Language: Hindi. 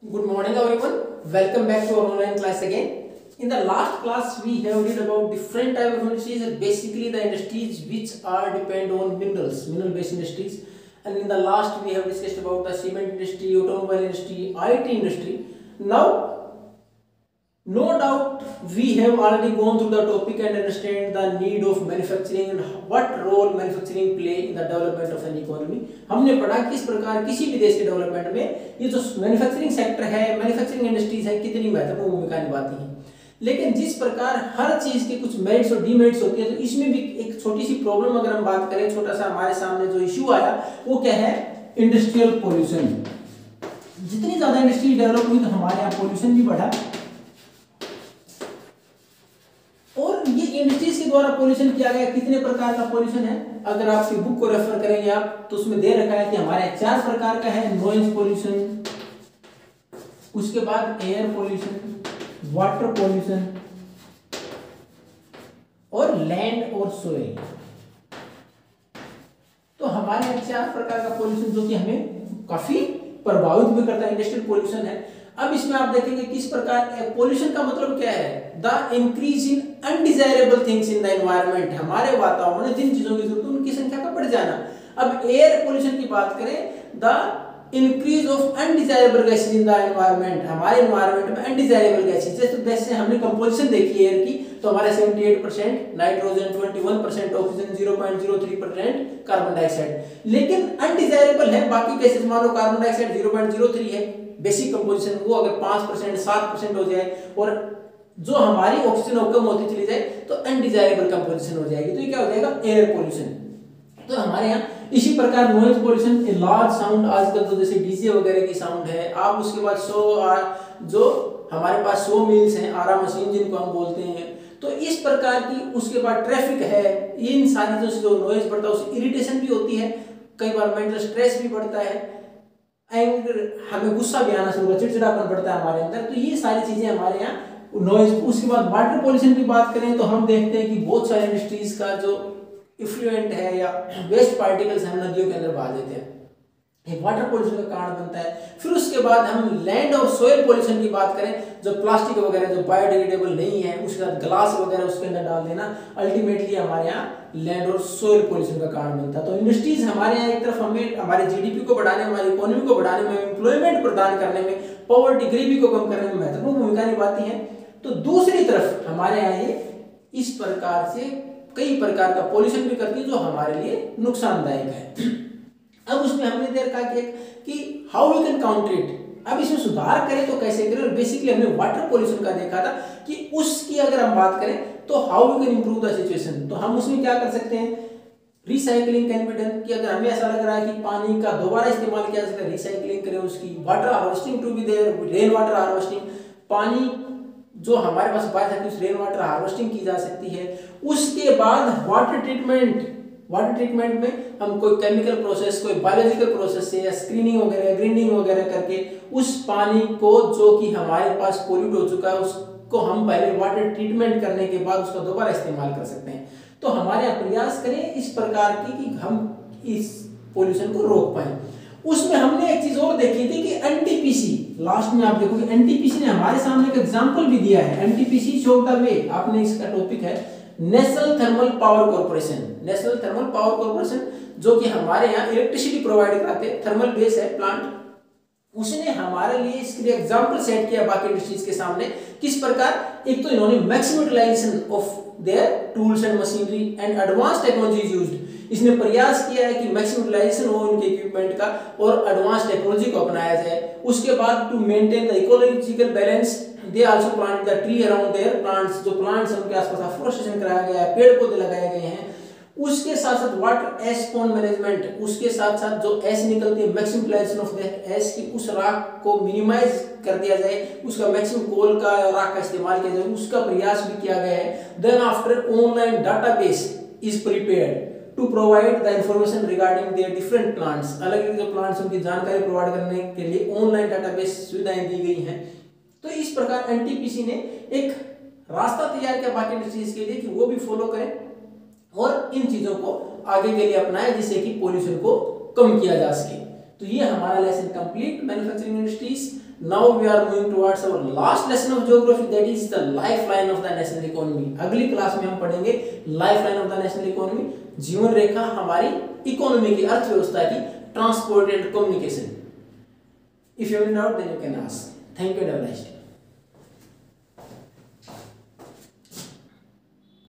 Good morning everyone. Welcome back to our online class again. In the last class we have read about different type of industries and basically the industries which are depend on mineral based industries. And in the last we have discussed about the cement industry, automobile industry, IT industry. Now no doubt we have already gone through the topic and understand the need of manufacturing and what role manufacturing play in the development of an economy. हमने पढ़ा किस प्रकार किसी भी देश के डेवलपमेंट में ये जो मैन्युफैक्चरिंग सेक्टर है, मैन्युफैक्चरिंग इंडस्ट्रीज है, कितनी महत्वपूर्ण भूमिका निभाती हैं। लेकिन जिस प्रकार हर चीज के कुछ मेरिट्स और डीमेरिट्स होती है, तो इसमें भी एक छोटी सी प्रॉब्लम अगर हम बात करें, छोटा सा हमारे सामने जो इश्यू आया वो क्या है, इंडस्ट्रियल पोल्यूशन। जितनी ज्यादा इंडस्ट्री डेवलप हुई तो हमारे यहाँ पोल्यूशन भी बढ़ा और ये इंडस्ट्रीज के द्वारा पोल्यूशन किया गया। कितने प्रकार का पोल्यूशन है, अगर आपकी बुक को रेफर करेंगे आप तो उसमें दे रखा है कि हमारे 4 प्रकार का है। नॉइज पोल्यूशन, उसके बाद एयर पोल्यूशन, वाटर पोल्यूशन और लैंड और सोइल। तो हमारे 4 प्रकार का पोल्यूशन जो कि हमें काफी प्रभावित भी करता है, इंडस्ट्रियल पोल्यूशन है। अब इसमें आप देखेंगे किस प्रकार पोल्यूशन का मतलब क्या है, the increase in undesirable things in the environment. हमारे वातावरण में जिन चीजों की जरूरत है उनकी संख्या का बढ़ जाना। अब एयर पोल्यूशन की बात करें, the increase of undesirable gases in the environment. हमारे एनवायरनमेंट में अनडिजायरेबल गैसेज, जैसे हमने कंपोजिशन देखी है एयर की, तो हमारे 78% नाइट्रोजन, 21% ऑक्सीजन, 0.03% कार्बन डाइऑक्साइड। लेकिन अनडिजायरेबल है बाकी गैसेज, मान लो कार्बन डाइऑक्साइड 0.03 है बेसिक कंपोजिशन, वो अगर 5% 7% हो जाए और जो हमारी ऑक्सीजन कम होती चली जाए तो अनडिजायरेबल कंपोजिशन हो जाएगी, तो ये क्या हो जाएगा, एयर पोल्यूशन। तो हमारे यहाँ इसी प्रकार नॉइज पोल्यूशन, लार्ज साउंड, आजकल तो जैसे डीजे वगैरह की साउंड है। आप उसके बाद जो हमारे पास 100 मिल्स हैं, आरा मशीन जिनको हम बोलते हैं, तो इस प्रकार की, उसके बाद ट्रैफिक है, इन सारी जो नॉइज बढ़ता है उससे इरिटेशन भी होती है, कई बार मेंटल स्ट्रेस भी बढ़ता है, एंगर, हमें गुस्सा भी आना शुरू होता है, चिड़चिड़ापन बढ़ता है हमारे अंदर। तो ये सारी चीजें हमारे यहाँ नॉइज। उसके बाद वाटर पोल्यूशन की बात करें तो हम देखते हैं कि बहुत सारे इंडस्ट्रीज का जो इफ्लुएंट है या वेस्ट पार्टिकल्स हम नदियों के अंदर बहा देते हैं, एक वाटर पोल्यूशन का कारण बनता है। फिर उसके बाद हम लैंड और सोयल पोल्यूशन की बात करें, जो प्लास्टिक वगैरह जो बायोडिग्रेडेबल नहीं है, उसके साथ ग्लास वगैरह उसके अंदर डाल देना, अल्टीमेटली हमारे यहाँ लैंड और सोयल पोल्यूशन का कारण बनता है। तो इंडस्ट्रीज हमारे यहाँ एक तरफ हमें हमारे जीडीपी को बढ़ाने, हमारी इकोनॉमी को बढ़ाने में, एम्प्लॉयमेंट प्रदान करने में, पॉवर्टी गरीबी को कम करने में महत्वपूर्ण भूमिका निभाती है। तो दूसरी तरफ हमारे यहाँ ये इस प्रकार से कई प्रकार का पोल्यूशन भी करती है जो हमारे लिए नुकसानदायक है। अब उसमें हमने दे रखा कि how we can counter it. अब इसमें सुधार करें तो कैसे करें, और बेसिकली हमने वाटर पोल्यूशन का देखा था कि उसकी अगर हम बात करें तो how we can improve the situation. तो हम उसमें क्या कर सकते हैं, रिसाइकलिंग कैन बी डन, कि अगर हमें ऐसा लग रहा है कि पानी का दोबारा इस्तेमाल किया जा सकता है, रिसाइकलिंग करें उसकी। Water harvesting to be there, rain water harvesting, पानी जो हमारे पास बचा है उस रेन वाटर हार्वेस्टिंग की जा सकती है। उसके बाद वाटर ट्रीटमेंट में हम कोई केमिकल प्रोसेस, कोई बायोलॉजिकल प्रोसेस से या स्क्रीनिंग वगैरह, ग्रीनिंग वगैरह करके उस पानी को जो कि हमारे पास पोल्यूट हो चुका है उसको हम पहले वाटर ट्रीटमेंट करने के बाद उसका दोबारा इस्तेमाल कर सकते हैं। तो हमारे प्रयास करें इस प्रकार की कि हम इस पोल्यूशन को रोक पाए। उसमें हमने एक चीज और देखी थी कि एनटीपीसी, लास्ट में आप देखोगे एनटीपीसी ने हमारे सामने एक एग्जांपल भी दिया है। एनटीपीसी शो द वे, आपने इसका टॉपिक है national thermal power corporation. National thermal power corporation जो कि हमारे यहाँ इलेक्ट्रिसिटी प्रोवाइड कराते हैं, थर्मल बेस है प्लांट, उसने हमारे लिए इसके लिए एग्जांपल सेट किया बाकी इंडस्ट्रीज के सामने। किस प्रकार, एक तो इन्होंने maximum utilization of their tools and machinery and advance technology used. इसने प्रयास किया है कि मैक्सिमम यूटिलाइजेशन हो उनके इक्विपमेंट का और एडवांस टेक्नोलॉजी को अपनाया जाए। उसके बाद to maintain the ecological balance, they also plant the tree around their plants, जो प्लांट्स उनके आसपास अफोरेस्टेशन कराया गया है, पेड़ पौधे लगाए गए हैं। उसके साथ साथ वाटर एश पॉन्ड मैनेजमेंट, उसके साथ साथ जो एश निकलती है मैक्सिमम यूटिलाइजेशन ऑफ दैट एश की, उस राख को मिनिमाइज कर दिया जाए, उसका मैक्सिमम कोल का राख का इस्तेमाल किया जाए, उसका प्रयास भी किया गया है। Then after online database is prepared to provide the information regarding their different plants, अलग अलग जो प्लांट्स उनकी जानकारी प्रोवाइड करने के लिए ऑनलाइन डाटाबेस सुविधाएं दी गई हैं। तो इस प्रकार एनटीपीसी ने एक रास्ता तैयार किया बाकी इंडस्ट्रीज के लिए कि वो भी फॉलो करें और इन चीजों को आगे के लिए अपनाएं जिससे कि पोल्यूशन को कम किया जा सके। तो ये हमारा lesson complete manufacturing industries. Now we are moving towards our last lesson of geography, that is the life line of the national economy. अगली क्लास में हम पढ़ेंगे life line of the national economy, जीवन रेखा हमारी इकोनॉमी की, अर्थव्यवस्था की, transport and communication. If you have any doubt then you can ask. Thank you, have a nice day.